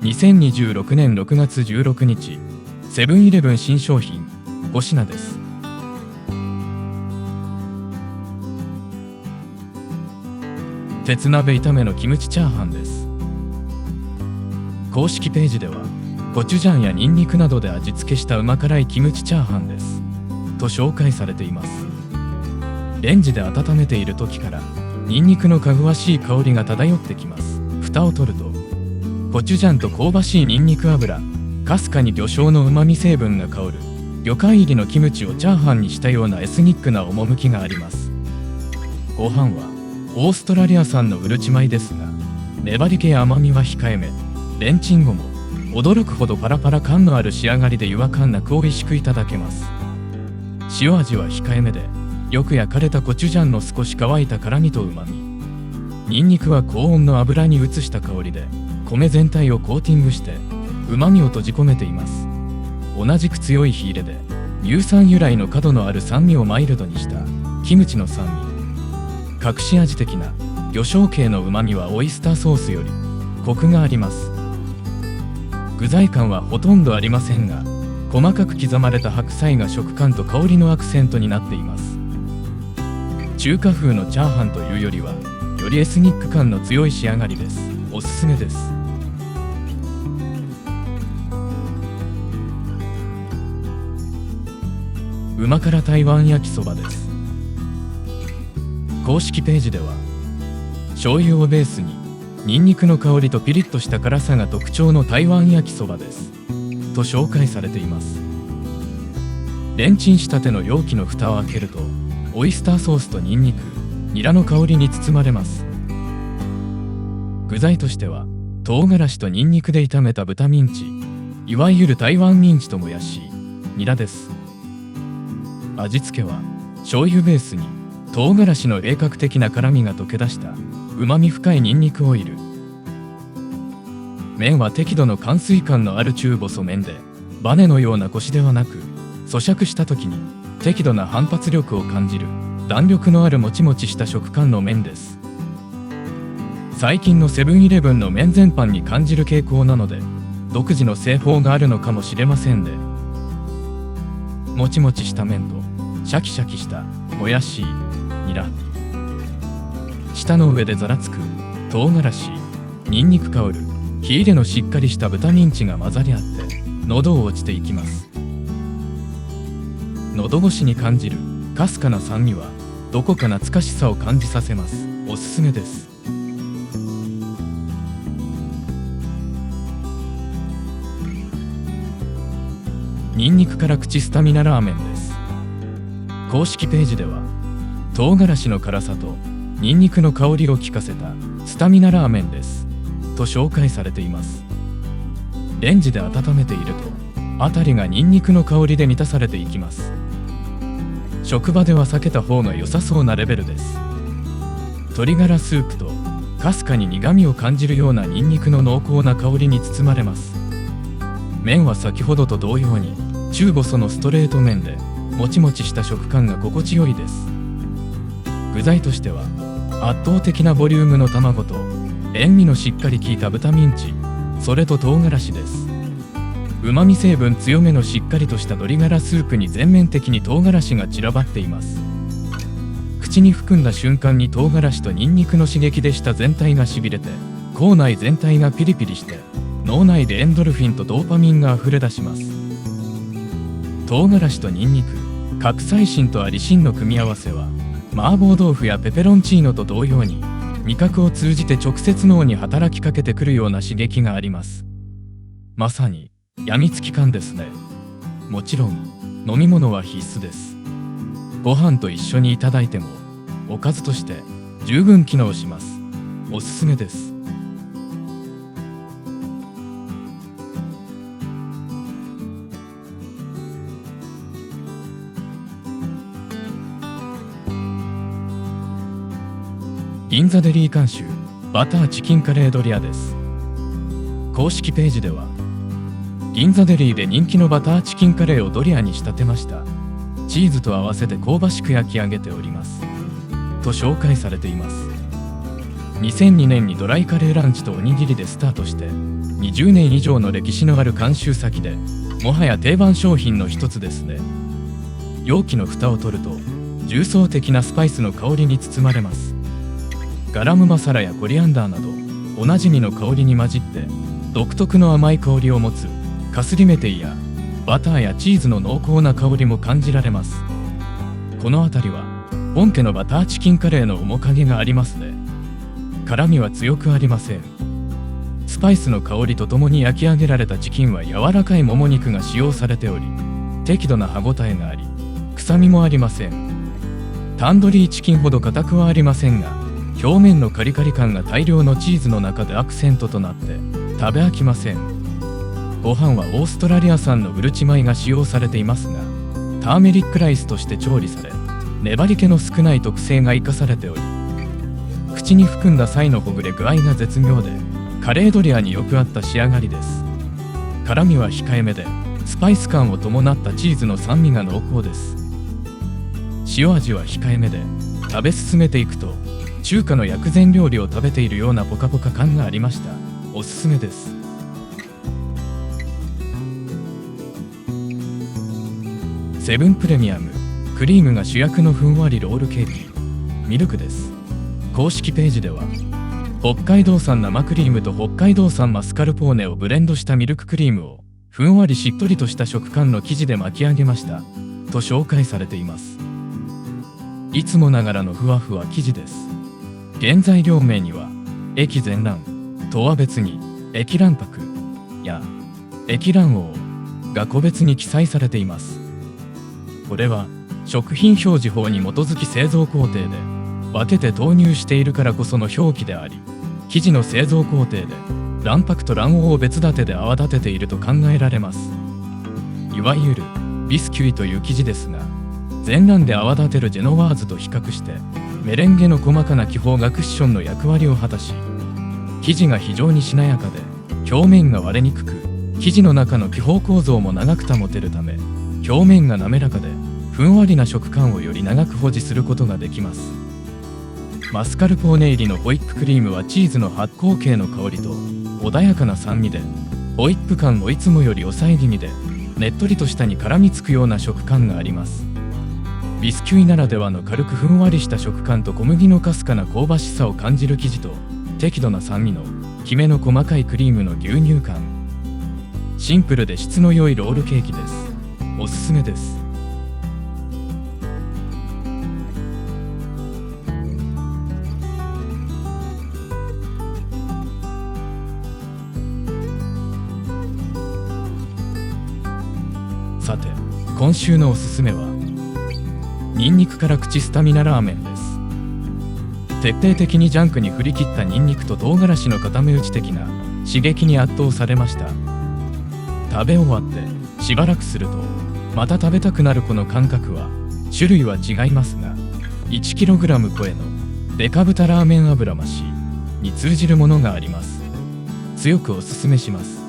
2026年6月16日、セブンイレブン新商品5品です。鉄鍋炒めのキムチチャーハンです。公式ページではコチュジャンやニンニクなどで味付けした旨辛いキムチチャーハンですと紹介されています。レンジで温めている時からニンニクのかぐわしい香りが漂ってきます。蓋を取るとコチュジャンと香ばしいニンニク油、かすかに魚醤の旨味成分が香る魚介入りのキムチをチャーハンにしたようなエスニックな趣があります。ご飯はオーストラリア産のうるち米ですが、粘り気や甘みは控えめ、レンチン後も驚くほどパラパラ感のある仕上がりで違和感なく美味しくいただけます。塩味は控えめで、よく焼かれたコチュジャンの少し乾いた辛みと旨味、ニンニクは高温の油に移した香りで米全体をコーティングして旨味を閉じ込めています。同じく強い火入れで乳酸由来の角のある酸味をマイルドにしたキムチの酸味、隠し味的な魚醤系の旨味はオイスターソースよりコクがあります。具材感はほとんどありませんが、細かく刻まれた白菜が食感と香りのアクセントになっています。中華風のチャーハンというよりはよりエスニック感の強い仕上がりです。おすすめです。旨辛台湾焼きそばです。公式ページでは醤油をベースにニンニクの香りとピリッとした辛さが特徴の台湾焼きそばですと紹介されています。レンチンしたての容器の蓋を開けるとオイスターソースとニンニク、ニラの香りに包まれます。具材としては唐辛子とニンニクで炒めた豚ミンチ、いわゆる台湾ミンチともやしニラです。味付けは醤油ベースに唐辛子の鋭角的な辛みが溶け出した旨味深いニンニクオイル。麺は適度の含水感のある中細麺で、バネのようなコシではなく、咀嚼した時に適度な反発力を感じる弾力のあるもちもちした食感の麺です。最近のセブンイレブンの麺全般に感じる傾向なので、独自の製法があるのかもしれませんね。もちもちした麺とシャキシャキしたもやし、ニラ、舌の上でざらつく唐辛子、ニンニク香る火入れのしっかりした豚ミンチが混ざり合って喉を落ちていきます。喉越しに感じるかすかな酸味はどこか懐かしさを感じさせます。おすすめです。ニンニク辛口スタミナラーメンです。公式ページでは唐辛子の辛さとニンニクの香りを効かせたスタミナラーメンですと紹介されています。レンジで温めていると辺りがニンニクの香りで満たされていきます。職場では避けた方が良さそうなレベルです。鶏ガラスープとかすかに苦みを感じるようなニンニクの濃厚な香りに包まれます。麺は先ほどと同様に中細のストレート麺でもちもちした食感が心地よいです。具材としては圧倒的なボリュームの卵と塩味のしっかり効いた豚ミンチ、それと唐辛子です。旨味成分強めのしっかりとした鶏ガラスープに全面的に唐辛子が散らばっています。口に含んだ瞬間に唐辛子とニンニクの刺激で舌全体がしびれて、口内全体がピリピリして脳内でエンドルフィンとドーパミンがあふれ出します。唐辛子とニンニク、カプサイシンとアリシンの組み合わせは麻婆豆腐やペペロンチーノと同様に味覚を通じて直接脳に働きかけてくるような刺激があります。まさにやみつき感ですね。もちろん飲み物は必須です。ご飯と一緒にいただいてもおかずとして十分機能します。おすすめです。銀座デリー監修バターチキンカレードリアです。公式ページでは銀座デリーで人気のバターチキンカレーをドリアに仕立てました。チーズと合わせて香ばしく焼き上げておりますと紹介されています。2002年にドライカレーランチとおにぎりでスタートして20年以上の歴史のある監修先で、もはや定番商品の一つですね。容器の蓋を取ると重層的なスパイスの香りに包まれます。ガラムマサラやコリアンダーなどおなじみの香りに混じって独特の甘い香りを持つカスリメテイやバターやチーズの濃厚な香りも感じられます。この辺りは本家のバターチキンカレーの面影がありますね。辛みは強くありません。スパイスの香りとともに焼き上げられたチキンは柔らかいもも肉が使用されており、適度な歯ごたえがあり、臭みもありません。タンドリーチキンほど硬くはありませんが、表面のカリカリ感が大量のチーズの中でアクセントとなって食べ飽きません。ご飯はオーストラリア産のうるち米が使用されていますが、ターメリックライスとして調理され、粘り気の少ない特性が生かされており、口に含んだ際のほぐれ具合が絶妙で、カレードリアによく合った仕上がりです。辛みは控えめで、スパイス感を伴ったチーズの酸味が濃厚です。塩味は控えめで、食べ進めていくと中華の薬膳料理を食べているようなポカポカ感がありました。おすすめです。セブンプレミアム、クリームが主役のふんわりロールケーキ、ミルクです。公式ページでは、北海道産生クリームと北海道産マスカルポーネをブレンドしたミルククリームをふんわりしっとりとした食感の生地で巻き上げましたと紹介されています。いつもながらのふわふわ生地です。原材料名には液全卵とは別に液卵白や液卵黄が個別に記載されています。これは食品表示法に基づき製造工程で分けて投入しているからこその表記であり、生地の製造工程で卵白と卵黄を別立てで泡立てていると考えられます。いわゆるビスキュイという生地ですが、全卵で泡立てるジェノワーズと比較してメレンゲの細かな気泡がクッションの役割を果たし、生地が非常にしなやかで表面が割れにくく、生地の中の気泡構造も長く保てるため、表面が滑らかでふんわりな食感をより長く保持することができます。マスカルポーネ入りのホイップクリームはチーズの発酵系の香りと穏やかな酸味で、ホイップ感もいつもより抑え気味で、ねっとりと舌に絡みつくような食感があります。ビスキュイならではの軽くふんわりした食感と小麦のかすかな香ばしさを感じる生地と、適度な酸味のきめの細かいクリームの牛乳感。シンプルで質の良いロールケーキです。おすすめです。さて、今週のおすすめはニンニク辛口スタミナラーメンです。徹底的にジャンクに振り切ったニンニクと唐辛子の固め打ち的な刺激に圧倒されました。食べ終わってしばらくするとまた食べたくなるこの感覚は、種類は違いますが 1kg 超えのデカ豚ラーメン油増しに通じるものがあります。強くおすすめします。